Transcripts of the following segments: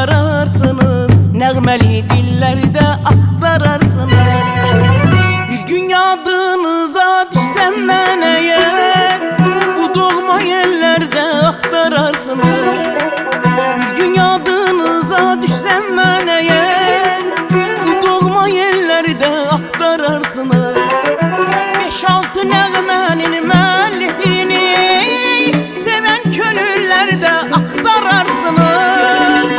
axtararsınız, nəğməli dillərdə axtararsınız. Bir gün yadınıza düşsəm mən əgər, bu doğma yerlərdə axtararsınız. Bir gün yadınıza düşsəm mən əgər, bu doğma yerlərdə axtararsınız. 5-6 nəğmənin müəllifini sevən könüllərdə axtararsınız.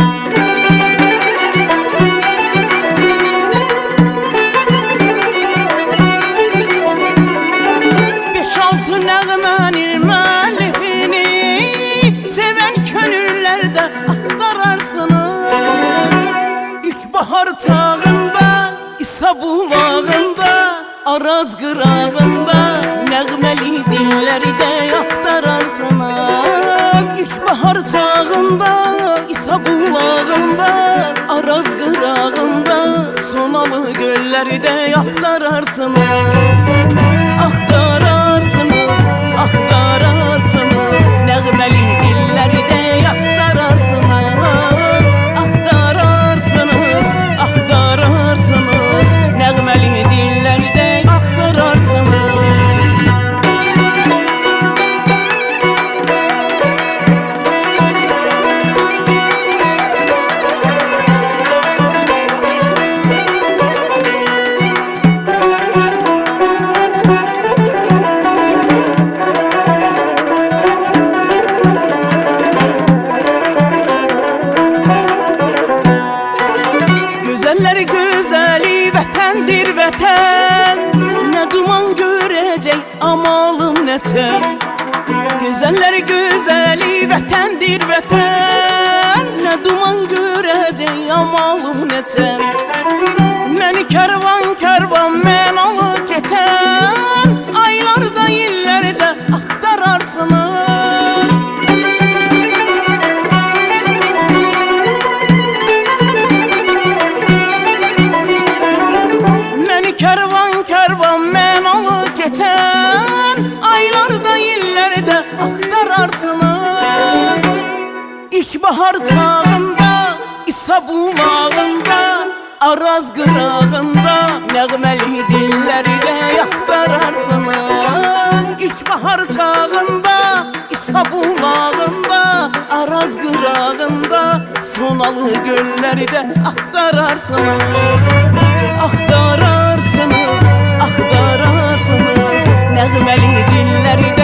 5-6 nəğmənin müəllifini sevən könüllərdə axtararsınız. İlkbahar çağında, İsa bulağında, Araz qırağında nəğməli dillərdə axtararsınız. İlkbahar çağında, İsa bulağında, Araz qırağında, Sonalı göllərdə axtararsınız. Axtararsınız, axtararsınız, nəğməli dillərdə axtararsınız. Axtararsınız, axtararsınız, nəğməli dillərdə axtararsınız. Gözəller gözəli vətəndir vətən, nə duman görəcək amalım nəçən. Gözəller gözəli vətəndir vətən, nə duman görəcək amalım nəçən. Məni kərvan kərvan mən alı keçən, aylarda illərdə axtararsınız. Kərvan kərvan mən alı keçən, aylarda illərdə axtararsınız. İlkbahar çağında, İsa bulağında, Araz qırağında nəğməli dillərdə axtararsınız. İlkbahar çağında, İsa bulağında, Araz qırağında, Sonalı göllərdə axtararsınız. Axtararsınız, axtararsınız, nəğməli dillərdə